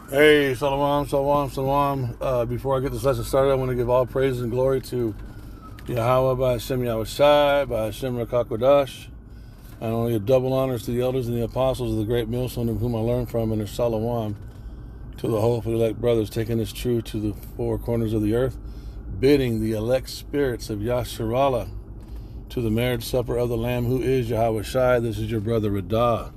Hey, Shalom, Shalom, Shalom. Before I get this lesson started, I want to give all praise and glory to Yahweh by Hashem Yahushai, by Hashem Rakakwadash. And I want to give double honors to the elders and the apostles of the great millstone of whom I learned from, and their Shalom to the hopeful elect brothers taking this truth to the four corners of the earth, bidding the elect spirits of Yasharallah to the marriage supper of the Lamb, who is Yahushai. This is your brother Radah. I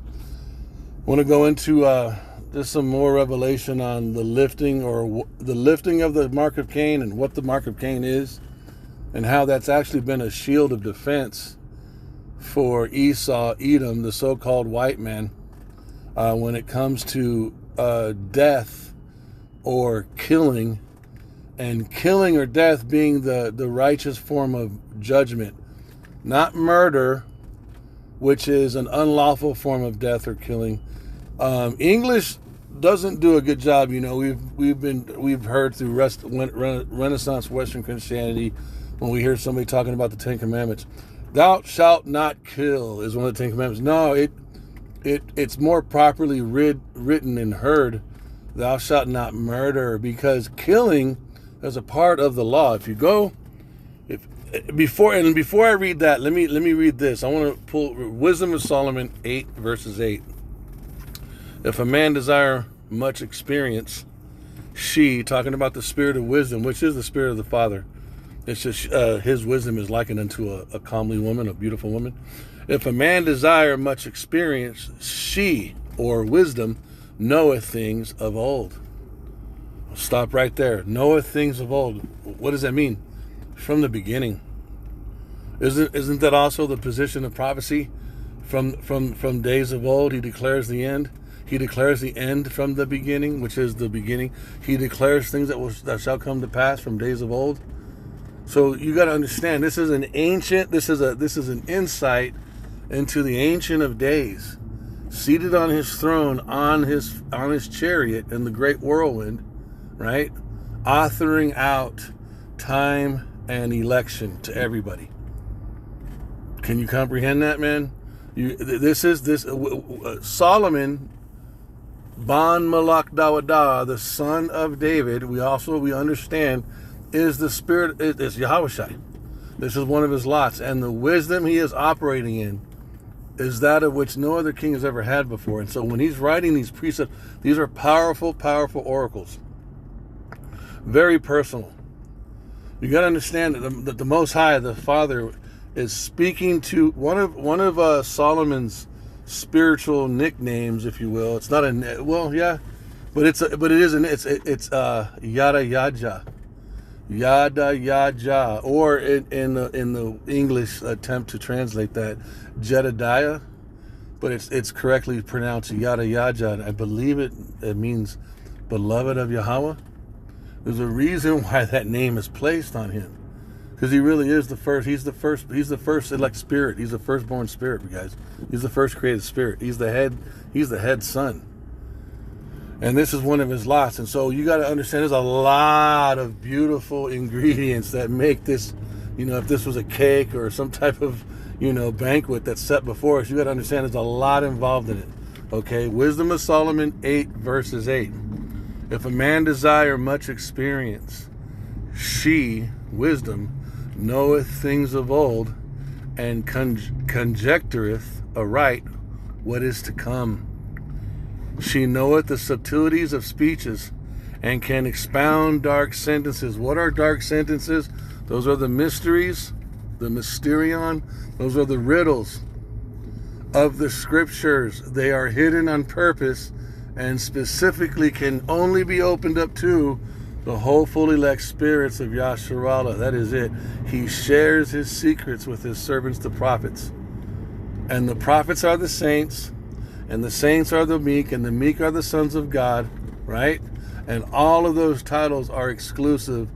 want to go into just some more revelation on the lifting of the Mark of Cain and what the Mark of Cain is, and how that's actually been a shield of defense for Esau, Edom, the so-called white man, when it comes to death or killing, and killing or death being the righteous form of judgment, not murder, which is an unlawful form of death or killing. English doesn't do a good job. You know, we've heard through Renaissance Western Christianity, when we hear somebody talking about the Ten Commandments, "Thou shalt not kill" is one of the Ten Commandments. No, it's more properly written and heard, "Thou shalt not murder," because killing is a part of the law. Before I read that, let me read this. I want to pull Wisdom of Solomon 8 verses 8. If a man desire much experience, she, talking about the spirit of wisdom, which is the spirit of the Father, it's just his wisdom is likened unto a comely woman, a beautiful woman. If a man desire much experience, she, or wisdom, knoweth things of old. I'll stop right there. Knoweth things of old. What does that mean? From the beginning. Isn't that also the position of prophecy? From days of old, he declares the end. He declares the end from the beginning, which is the beginning. He declares things that shall come to pass from days of old. So you got to understand, this is an insight into the Ancient of Days, seated on his throne, on his chariot in the great whirlwind, right? Authoring out time and election to everybody. Can you comprehend that, man? Solomon, Ban Malak Dawada, the son of David, we understand, is the spirit, is Yahushai. This is one of his lots, and the wisdom he is operating in is that of which no other king has ever had before. And so when he's writing these precepts, these are powerful, powerful oracles. Very personal. You got to understand that the Most High, the Father, is speaking to one of Solomon's spiritual nicknames, if you will. It's not but it's Yada Yaja, or in the English attempt to translate that, Jedediah, but it's correctly pronounced Yada Yaja, and I believe it means beloved of Yahweh. There's a reason why that name is placed on him, because he really is the first. He's the first elect spirit. He's the firstborn spirit, you guys. He's the first created spirit. He's the head son. And this is one of his lots. And so you got to understand, there's a lot of beautiful ingredients that make this, if this was a cake or some type of, banquet that's set before us, you got to understand there's a lot involved in it. Okay? Wisdom of Solomon 8 verses 8. If a man desire much experience, she, wisdom, knoweth things of old, and conjectureth aright what is to come. She knoweth the subtleties of speeches, and can expound dark sentences. What are dark sentences? Those are the mysteries, the mysterion. Those are the riddles of the scriptures. They are hidden on purpose, and specifically can only be opened up to the hopeful elect spirits of Yasharallah. That is it. He shares his secrets with his servants, the prophets. And the prophets are the saints, and the saints are the meek, and the meek are the sons of God, right? And all of those titles are exclusive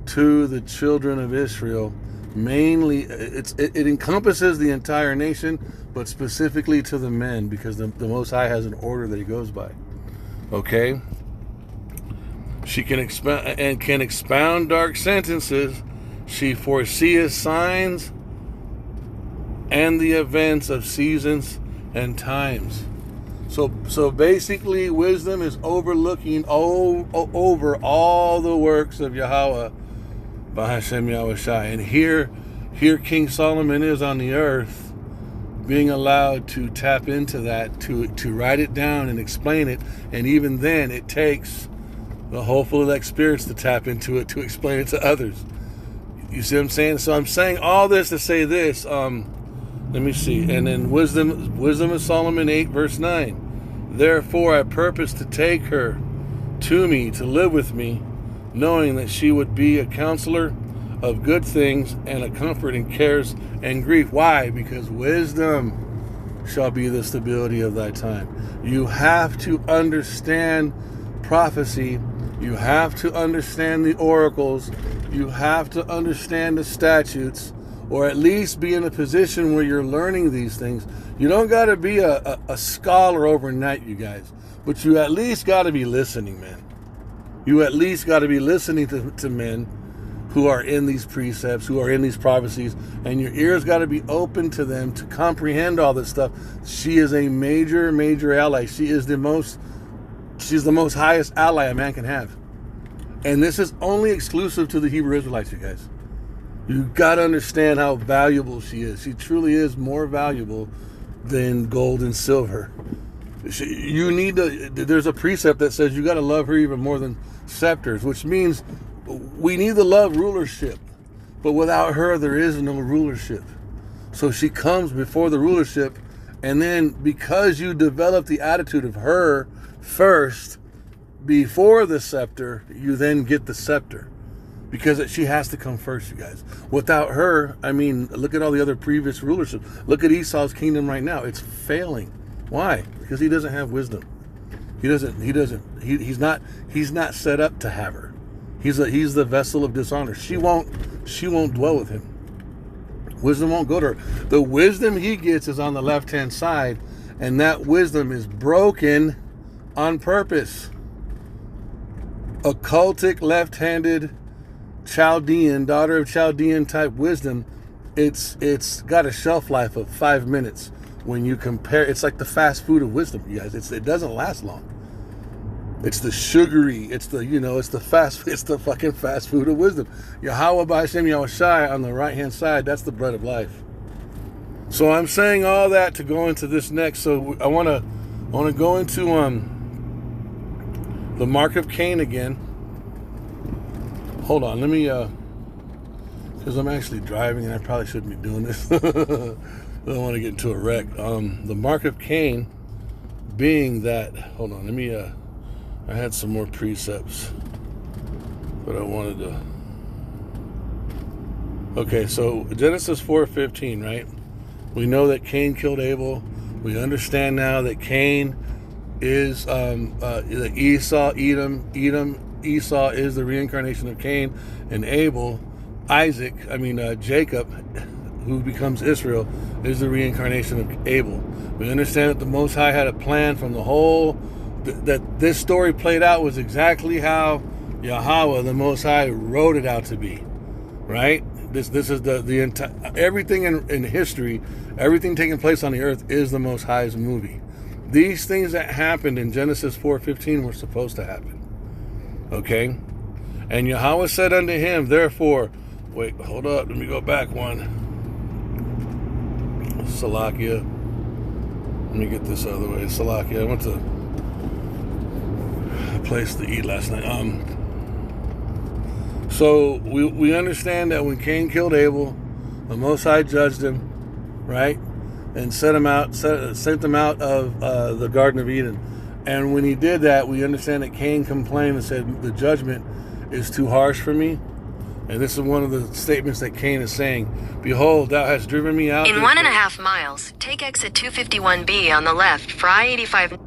to the children of Israel. Mainly, it encompasses the entire nation, but specifically to the men, because the Most High has an order that he goes by. Okay? She can expound dark sentences. She foreseeth signs and the events of seasons and times. So basically, wisdom is overlooking over all the works of Yahweh, Bahashem Yahweh Shai. And here King Solomon is on the earth, being allowed to tap into that, to write it down and explain it. And even then, it takes the whole full elect spirits to tap into it, to explain it to others. You see what I'm saying? So I'm saying all this to say this. Let me see. And then Wisdom of Solomon 8, verse 9. Therefore I purpose to take her to me, to live with me, knowing that she would be a counselor of good things and a comfort in cares and grief. Why? Because wisdom shall be the stability of thy time. You have to understand prophecy. You have to understand the oracles. You have to understand the statutes, or at least be in a position where you're learning these things. You don't got to be a scholar overnight, you guys, but you at least got to be listening, man. You at least got to be listening to men who are in these precepts, who are in these prophecies, and your ears got to be open to them to comprehend all this stuff. She is a major, major ally. She's the most highest ally a man can have. And this is only exclusive to the Hebrew Israelites, you guys. You got to understand how valuable she is. She truly is more valuable than gold and silver. There's a precept that says you got to love her even more than scepters, which means we need to love rulership. But without her, there is no rulership. So she comes before the rulership, and then because you develop the attitude of her first, before the scepter, you then get the scepter. Because she has to come first, you guys. Without her, I mean, look at all the other previous rulership. Look at Esau's kingdom right now. It's failing. Why? Because he doesn't have wisdom. He's not set up to have her. He's the vessel of dishonor. She won't dwell with him. Wisdom won't go to her. The wisdom he gets is on the left-hand side, and that wisdom is broken on purpose. Occultic, left-handed, Chaldean, daughter of Chaldean type wisdom, it's got a shelf life of 5 minutes. When you compare, it's like the fast food of wisdom, you guys. It doesn't last long. It's the sugary, it's the fucking fast food of wisdom. Yahweh B'Hashem Yahweh Shai on the right hand side, that's the bread of life. So I'm saying all that to go into this next. So I want to go into the Mark of Cain again. Hold on, let me, because I'm actually driving and I probably shouldn't be doing this. I don't want to get into a wreck. The Mark of Cain being that, hold on, let me, I had some more precepts, but I wanted to, okay, so Genesis 4:15, right? We know that Cain killed Abel. We understand now that Cain is Esau is the reincarnation of Cain, and Jacob, who becomes Israel, is the reincarnation of Abel. We understand that the Most High had a plan from the whole, that this story played out was exactly how Yahweh, the Most High, wrote it out to be, right? This is the entire, everything in history, everything taking place on the earth is the Most High's movie. These things that happened in Genesis 4:15 were supposed to happen. Okay? And Yahweh said unto him, therefore, wait, hold up, let me go back one. Salakia. Let me get this out of the way. Salakia. I went to a place to eat last night. So we understand that when Cain killed Abel, the Most High judged him, right? And sent them out of the Garden of Eden. And when he did that, we understand that Cain complained and said, the judgment is too harsh for me. And this is one of the statements that Cain is saying. Behold, thou hast driven me out. In 1.5 miles, take exit 251B on the left for I-85.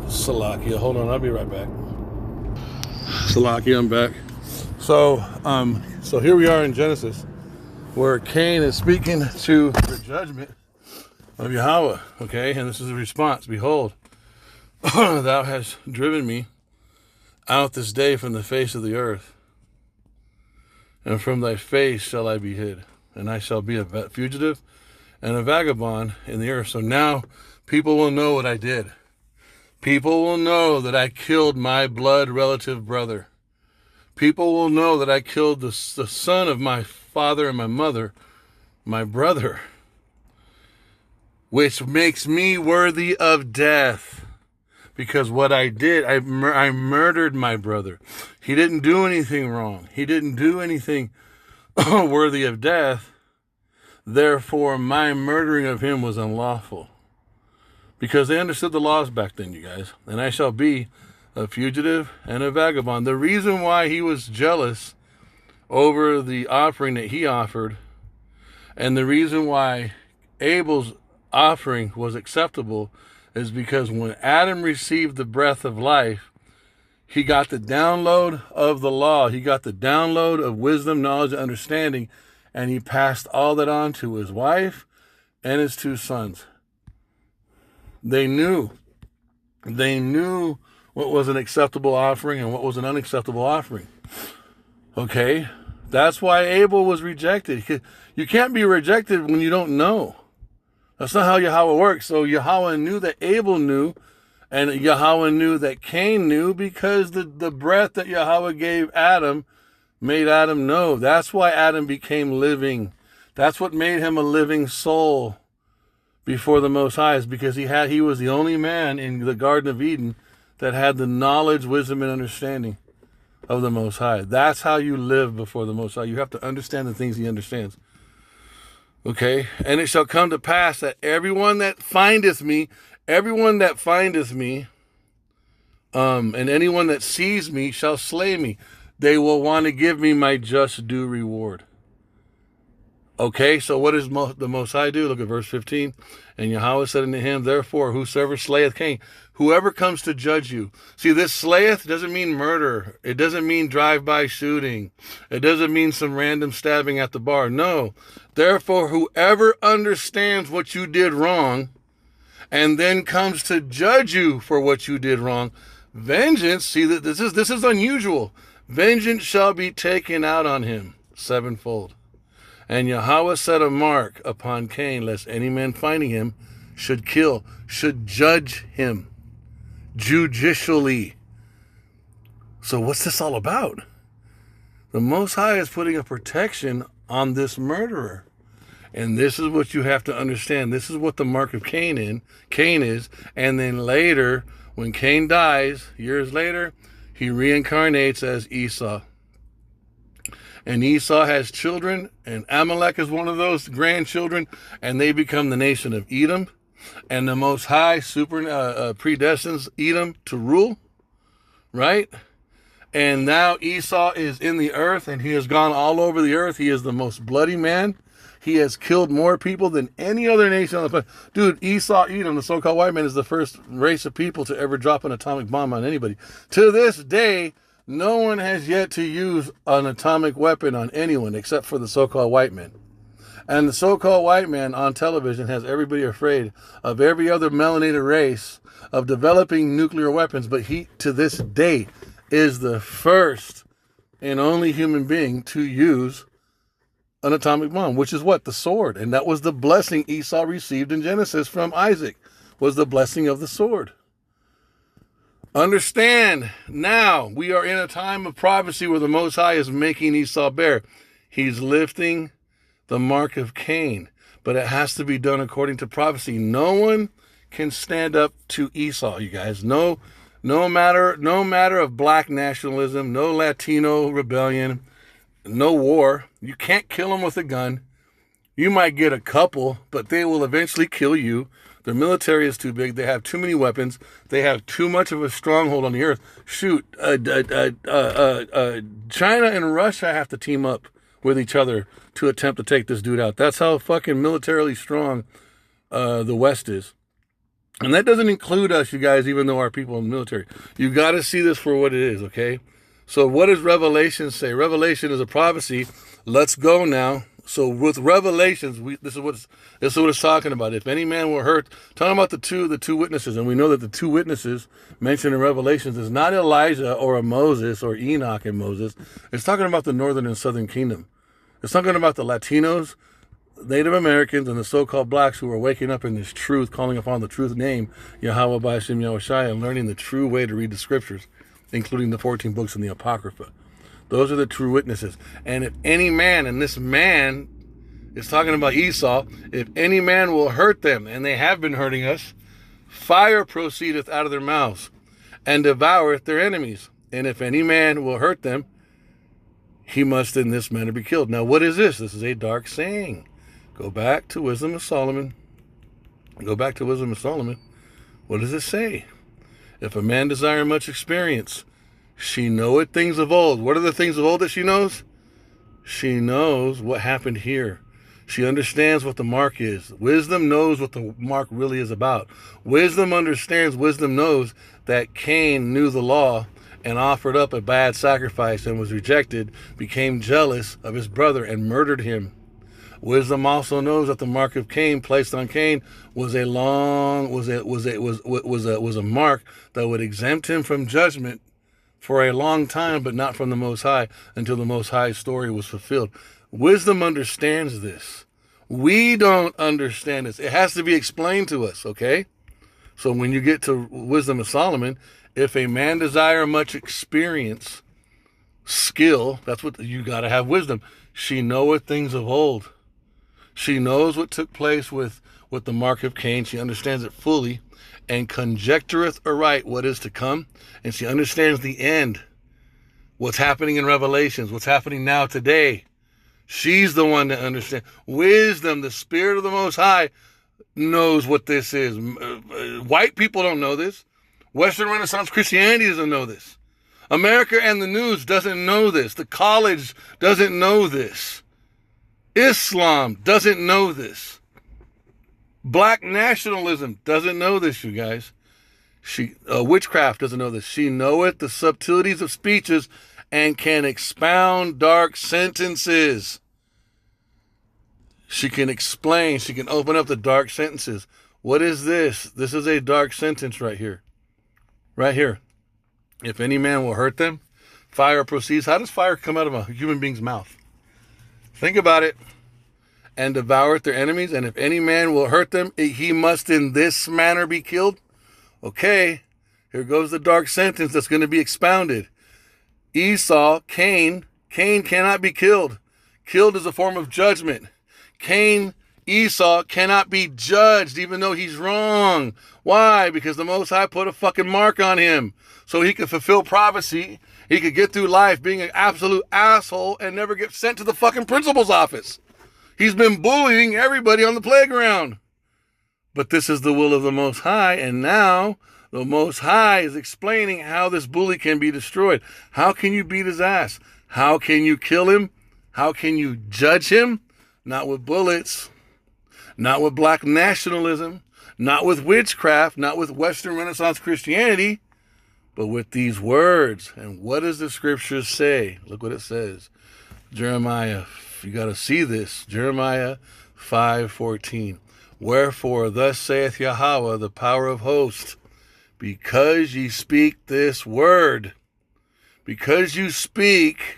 Salakia, hold on, I'll be right back. Salakia, I'm back. So here we are in Genesis, where Cain is speaking to the judgment of Yahweh, okay? And this is the response. Behold, thou hast driven me out this day from the face of the earth, and from thy face shall I be hid, and I shall be a fugitive and a vagabond in the earth. So now People will know what I did. People will know that I killed my blood relative brother. People will know that I killed the son of my father and my mother, my brother, which makes me worthy of death. Because what I did, I murdered my brother. He didn't do anything wrong. He didn't do anything worthy of death. Therefore, my murdering of him was unlawful. Because they understood the laws back then, you guys. And I shall be a fugitive and a vagabond. The reason why he was jealous over the offering that he offered, and the reason why Abel's offering was acceptable, is because when Adam received the breath of life, he got the download of the law. He got the download of wisdom, knowledge, and understanding, and he passed all that on to his wife and his 2 sons. They knew what was an acceptable offering and what was an unacceptable offering. Okay? That's why Abel was rejected. You can't be rejected when you don't know. That's not how Yahweh works. So Yahweh knew that Abel knew, and Yahweh knew that Cain knew, because the breath that Yahweh gave Adam made Adam know. That's why Adam became living. That's what made him a living soul before the Most High, is because he was the only man in the Garden of Eden that had the knowledge, wisdom, and understanding of the Most High. That's how you live before the Most High. You have to understand the things he understands. Okay? And it shall come to pass that everyone that findeth me, and anyone that sees me shall slay me. They will want to give me my just due reward. Okay, so what does the Most High do? Look at verse 15. And Yahweh said unto him, therefore, whosoever slayeth Cain, whoever comes to judge you. See, this slayeth doesn't mean murder. It doesn't mean drive-by shooting. It doesn't mean some random stabbing at the bar. No. Therefore, whoever understands what you did wrong and then comes to judge you for what you did wrong, vengeance, see, that this is unusual. Vengeance shall be taken out on him sevenfold. And Yahweh set a mark upon Cain, lest any man finding him should judge him judicially. So what's this all about? The Most High is putting a protection on this murderer. And this is what you have to understand. This is what the mark of Cain is. And then later, when Cain dies, years later, he reincarnates as Esau. And Esau has children, and Amalek is one of those grandchildren, and they become the nation of Edom. And the Most High predestines Edom to rule, right? And now Esau is in the earth, and he has gone all over the earth. He is the most bloody man. He has killed more people than any other nation on the planet. Dude, Esau, Edom, the so-called white man, is the first race of people to ever drop an atomic bomb on anybody. To this day, no one has yet to use an atomic weapon on anyone except for the so-called white man. And the so-called white man on television has everybody afraid of every other melanated race of developing nuclear weapons. But he, to this day, is the first and only human being to use an atomic bomb, which is what? The sword. And that was the blessing Esau received in Genesis from Isaac, was the blessing of the sword. Understand, now we are in a time of prophecy where the Most High is making Esau bare. He's lifting the mark of Cain, but it has to be done according to prophecy. No one can stand up to Esau, you guys. No matter of black nationalism, no Latino rebellion, no war. You can't kill them with a gun. You might get a couple, but they will eventually kill you. Their military is too big. They have too many weapons. They have too much of a stronghold on the earth. Shoot, China and Russia have to team up with each other to attempt to take this dude out. That's how fucking militarily strong the West is. And that doesn't include us, you guys, even though our people in the military. You got to see this for what it is, okay? So what does Revelation say? Revelation is a prophecy. Let's go now. So with Revelations, this is what it's talking about. If any man were hurt, talking about the two witnesses, and we know that the two witnesses mentioned in Revelations is not Elijah or a Moses or Enoch and Moses. It's talking about the northern and southern kingdom. It's talking about the Latinos, Native Americans and the so-called blacks who are waking up in this truth, calling upon the truth name, Yahweh B'Hashem Yahushai, and learning the true way to read the scriptures, including the 14 books in the Apocrypha. Those are the true witnesses. And if any man, and this man is talking about Esau, if any man will hurt them, and they have been hurting us, fire proceedeth out of their mouths, and devoureth their enemies. And if any man will hurt them, he must in this manner be killed. Now, what is this? This is a dark saying. Go back to Wisdom of Solomon. Go back to Wisdom of Solomon. What does it say? If a man desire much experience, she knoweth things of old. What are the things of old that she knows? She knows what happened here. She understands what the mark is. Wisdom knows what the mark really is about. Wisdom understands, wisdom knows that Cain knew the law and offered up a bad sacrifice and was rejected, became jealous of his brother and murdered him. Wisdom also knows that the mark of Cain placed on Cain was a mark that would exempt him from judgment for a long time, but not from the Most High until the Most High's story was fulfilled. Wisdom understands this. We don't understand this. It has to be explained to us, okay? So when you get to Wisdom of Solomon, if a man desire much experience, skill, that's what you got to have wisdom. She knoweth things of old. She knows what took place with the mark of Cain. She understands it fully and conjectureth aright what is to come. And she understands the end, what's happening in Revelations, what's happening now today. She's the one that understands. Wisdom, the Spirit of the Most High, knows what this is. White people don't know this. Western Renaissance Christianity doesn't know this. America and the news doesn't know this. The college doesn't know this. Islam doesn't know this. Black nationalism doesn't know this, you guys. Witchcraft doesn't know this. She knoweth the subtleties of speeches and can expound dark sentences. She can explain. She can open up the dark sentences. What is this? This is a dark sentence right here. Right here. If any man will hurt them, fire proceeds. How does fire come out of a human being's mouth? Think about it. And devoureth their enemies. And if any man will hurt them, he must in this manner be killed. Okay, here goes the dark sentence that's going to be expounded. Esau, Cain cannot be killed. Killed is a form of judgment. Esau cannot be judged even though he's wrong. Why? Because the Most High put a fucking mark on him so he could fulfill prophecy. He could get through life being an absolute asshole and never get sent to the fucking principal's office. He's been bullying everybody on the playground. But this is the will of the Most High, and now the Most High is explaining how this bully can be destroyed. How can you beat his ass? How can you kill him? How can you judge him? Not with bullets, not with black nationalism, not with witchcraft, not with Western Renaissance Christianity, but with these words. And what does the scripture say? Look what it says. Jeremiah, you got to see this. Jeremiah 5:14. Wherefore, thus saith Yahweh, the power of hosts, because ye speak this word, because you speak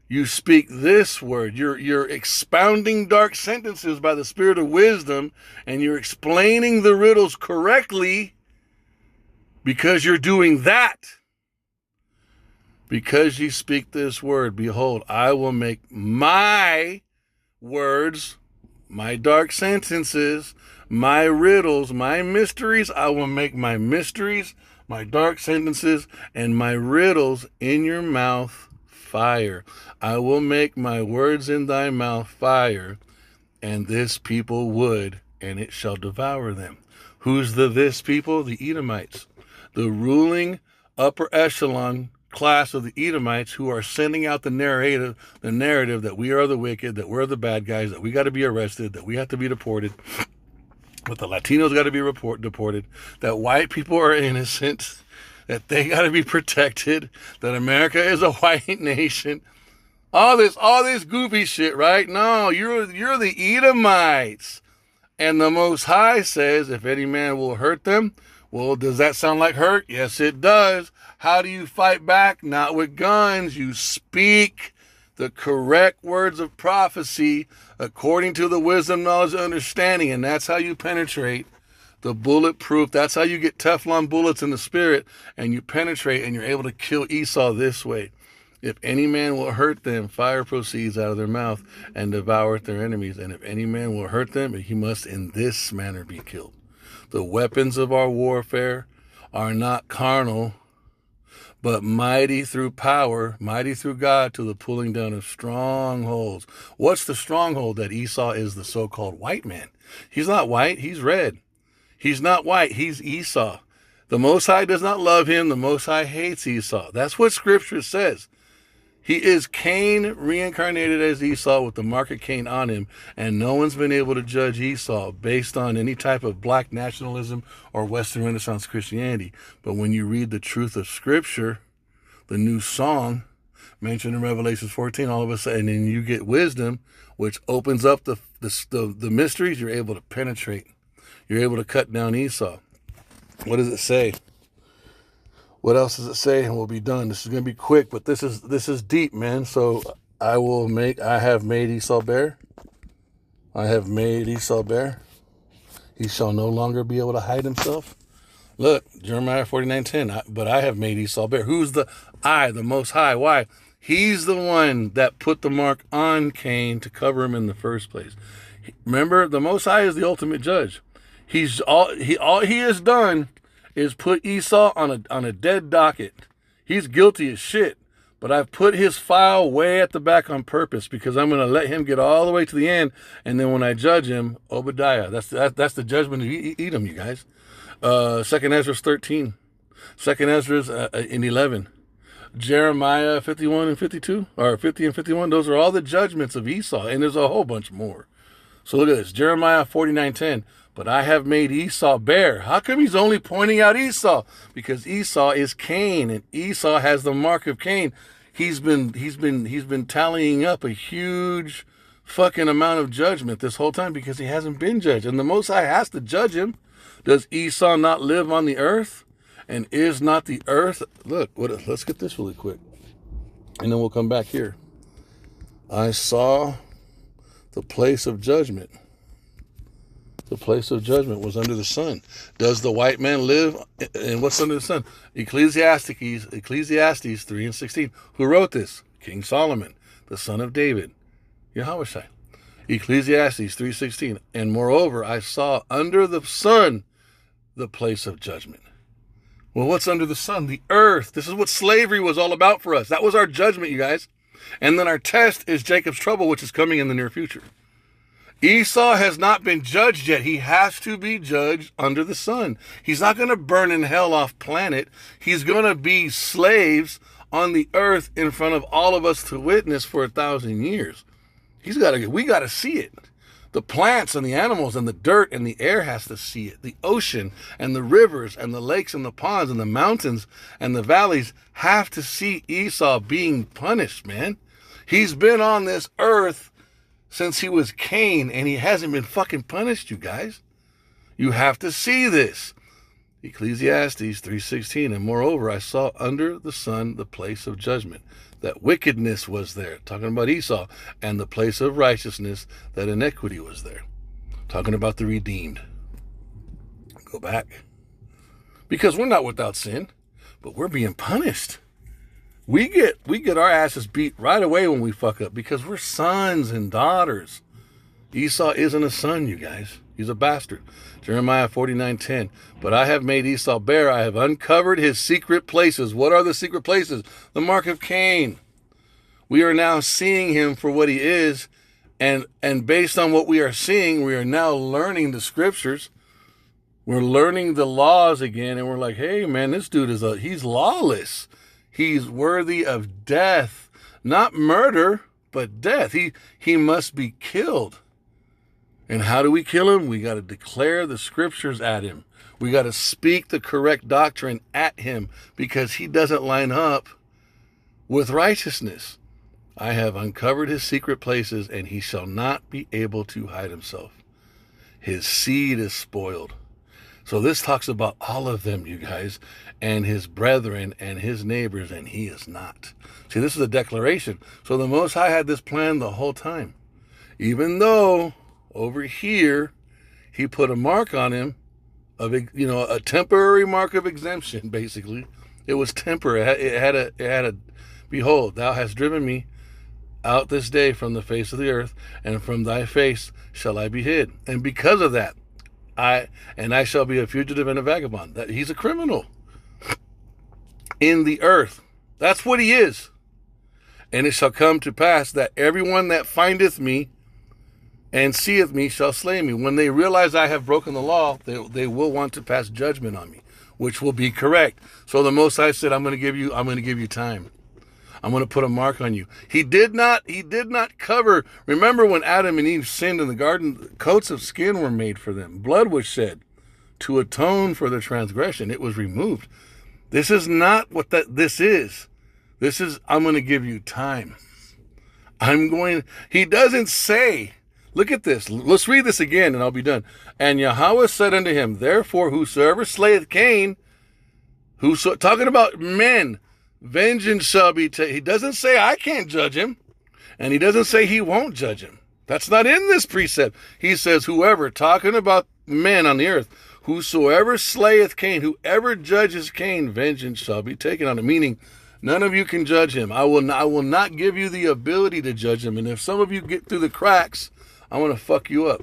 this word. You're expounding dark sentences by the spirit of wisdom, and you're explaining the riddles correctly because you're doing that. Because ye speak this word, behold, I will make my words, my dark sentences, my riddles, my mysteries, I will make my mysteries, my dark sentences, and my riddles in your mouth fire. I will make my words in thy mouth fire, and this people wood, and it shall devour them. Who's the this people? The Edomites. The ruling upper echelon class of the Edomites who are sending out the narrative that we are the wicked, that we're the bad guys, that we got to be arrested, that we have to be deported, that the Latinos got to be deported, that white people are innocent, that they got to be protected, that America is a white nation. All this goofy shit, right? No, you're the Edomites. And the Most High says, if any man will hurt them, well, does that sound like hurt? Yes, it does. How do you fight back? Not with guns. You speak the correct words of prophecy according to the wisdom, knowledge, and understanding. And that's how you penetrate the bulletproof. That's how you get Teflon bullets in the spirit, and you penetrate and you're able to kill Esau this way. If any man will hurt them, fire proceeds out of their mouth and devoureth their enemies. And if any man will hurt them, he must in this manner be killed. The weapons of our warfare are not carnal, but mighty through power, mighty through God, to the pulling down of strongholds. What's the stronghold? That Esau is the so-called white man. He's not white, he's red. He's not white, he's Esau. The Most High does not love him, the Most High hates Esau. That's what Scripture says. He is Cain reincarnated as Esau with the mark of Cain on him, and no one's been able to judge Esau based on any type of black nationalism or Western Renaissance Christianity. But when you read the truth of Scripture, the new song mentioned in Revelation 14, all of a sudden, and you get wisdom, which opens up the mysteries, you're able to penetrate. You're able to cut down Esau. What does it say? What else does it say? And we'll be done. This is going to be quick, but this is deep, man. So I have made Esau bare. I have made Esau bare. He shall no longer be able to hide himself. Look, Jeremiah 49:10. But I have made Esau bare. Who's the I, the Most High? Why? He's the one that put the mark on Cain to cover him in the first place. Remember, the Most High is the ultimate judge. All he has done is put Esau on a dead docket. He's guilty as shit, but I've put his file way at the back on purpose because I'm going to let him get all the way to the end, and then when I judge him, Obadiah. That's the judgment of Edom, you guys. 2nd Ezra 13, 2nd Ezra in 11, Jeremiah 51 and 52, or 50 and 51. Those are all the judgments of Esau, and there's a whole bunch more. So look at this, Jeremiah 49:10. But I have made Esau bare. How come he's only pointing out Esau? Because Esau is Cain, and Esau has the mark of Cain. He's been tallying up a huge fucking amount of judgment this whole time because he hasn't been judged. And the Most High has to judge him. Does Esau not live on the earth? And is not the earth? Look, let's get this really quick. And then we'll come back here. I saw the place of judgment. The place of judgment was under the sun. Does the white man live in what's under the sun? Ecclesiastes 3:16. Who wrote this? King Solomon, the son of David. Yahushua. Ecclesiastes 3:16. And moreover, I saw under the sun the place of judgment. Well, what's under the sun? The earth. This is what slavery was all about for us. That was our judgment, you guys. And then our test is Jacob's trouble, which is coming in the near future. Esau has not been judged yet. He has to be judged under the sun. He's not going to burn in hell off planet. He's going to be slaves on the earth in front of all of us to witness for 1,000 years. We got to see it. The plants and the animals and the dirt and the air has to see it. The ocean and the rivers and the lakes and the ponds and the mountains and the valleys have to see Esau being punished, man. He's been on this earth since he was Cain, and he hasn't been fucking punished, you guys. You have to see this. Ecclesiastes 3:16. And moreover, I saw under the sun the place of judgment, that wickedness was there, talking about Esau, and the place of righteousness, that iniquity was there, talking about the redeemed. Go back. Because we're not without sin, but we're being punished. We get our asses beat right away when we fuck up because we're sons and daughters. Esau isn't a son, you guys. He's a bastard. Jeremiah 49:10. But I have made Esau bare. I have uncovered his secret places. What are the secret places? The mark of Cain. We are now seeing him for what he is. And based on what we are seeing, we are now learning the scriptures. We're learning the laws again. And we're like, hey, man, this dude he's lawless. He's worthy of death, not murder, but death. He must be killed. And how do we kill him? We got to declare the scriptures at him. We got to speak the correct doctrine at him because he doesn't line up with righteousness. I have uncovered his secret places, and he shall not be able to hide himself. His seed is spoiled. So this talks about all of them, you guys, and his brethren and his neighbors, and he is not. See, this is a declaration. So the Most High had this plan the whole time. Even though over here, he put a mark on him of, a temporary mark of exemption, basically. It was temporary. It had a, behold, thou hast driven me out this day from the face of the earth, and from thy face shall I be hid. And because of that, I shall be a fugitive and a vagabond. That he's a criminal in the earth. That's what he is. And it shall come to pass that everyone that findeth me and seeth me shall slay me. When they realize I have broken the law, they will want to pass judgment on me, which will be correct. So the Most High said, I'm going to give you time. I'm going to put a mark on you. He did not cover. Remember when Adam and Eve sinned in the garden, coats of skin were made for them. Blood was shed to atone for their transgression. It was removed. This is not what this is. This is, I'm going to give you time. He doesn't say, look at this. Let's read this again and I'll be done. And Yahweh said unto him, therefore whosoever slayeth Cain, talking about men, vengeance shall be taken. He doesn't say I can't judge him, and he doesn't say he won't judge him. That's not in this precept. He says whoever, talking about men on the earth, whosoever slayeth Cain, whoever judges Cain, vengeance shall be taken on him. Meaning, none of you can judge him. I will not give you the ability to judge him. And if some of you get through the cracks, I want to fuck you up.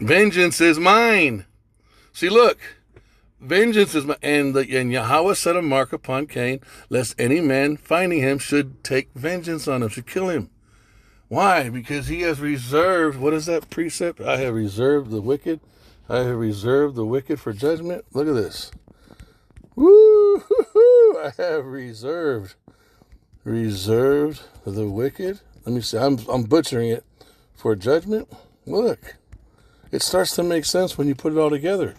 Vengeance is mine. See, look. Vengeance is and Yahweh set a mark upon Cain, lest any man finding him should take vengeance on him, should kill him. Why? Because he has reserved, what is that precept? I have reserved the wicked. I have reserved the wicked for judgment. Look at this. Woo! I have reserved the wicked. Let me see. I'm butchering it for judgment. Look, it starts to make sense when you put it all together.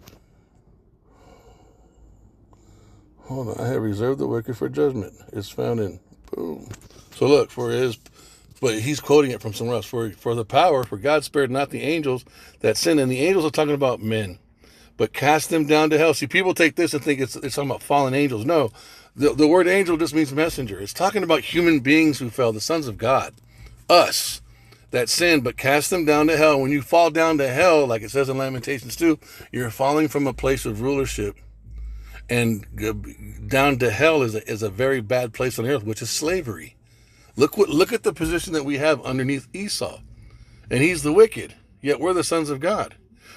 Hold on, I have reserved the wicked for judgment. It's found in, boom. So look, but he's quoting it from somewhere else. For the power, for God spared not the angels that sinned. And the angels are talking about men, but cast them down to hell. See, people take this and think it's talking about fallen angels. No, the word angel just means messenger. It's talking about human beings who fell, the sons of God, us, that sinned, but cast them down to hell. When you fall down to hell, like it says in Lamentations 2, you're falling from a place of rulership. And down to hell is a very bad place on the earth, which is slavery. Look at the position that we have underneath Esau. And he's the wicked, yet we're the sons of God.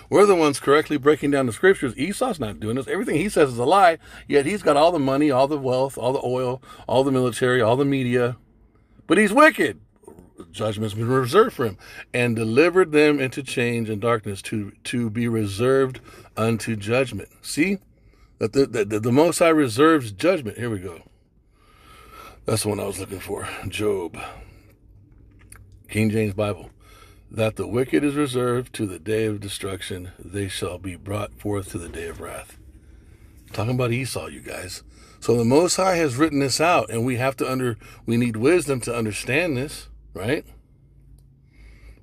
We're the ones correctly breaking down the scriptures. Esau's not doing this. Everything he says is a lie, yet he's got all the money, all the wealth, all the oil, all the military, all the media. But he's wicked. Judgment's been reserved for him. And delivered them into chains and darkness to be reserved unto judgment. See? That the Most High reserves judgment. Here we go. That's the one I was looking for. Job. King James Bible. That the wicked is reserved to the day of destruction. They shall be brought forth to the day of wrath. Talking about Esau, you guys. So the Most High has written this out, and we need wisdom to understand this, right?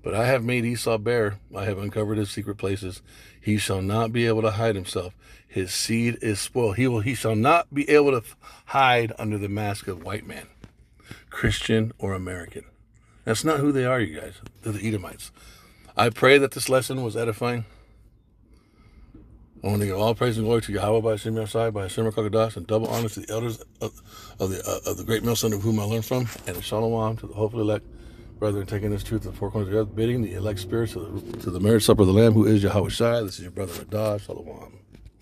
But I have made Esau bare. I have uncovered his secret places. He shall not be able to hide himself. His seed is spoiled. He shall not be able to hide under the mask of white man, Christian or American. That's not who they are, you guys. They're the Edomites. I pray that this lesson was edifying. I want to give all praise and glory to Yahweh by Hashem Yahshai, by Hashem Kakadash, and double honor to the elders of the great millstone of whom I learned from, and a shalom to the hopefully elect brethren taking this truth to the four corners of the earth, bidding the elect spirits to the marriage supper of the Lamb, who is Yahweh Shai. This is your brother Adah. Shalom.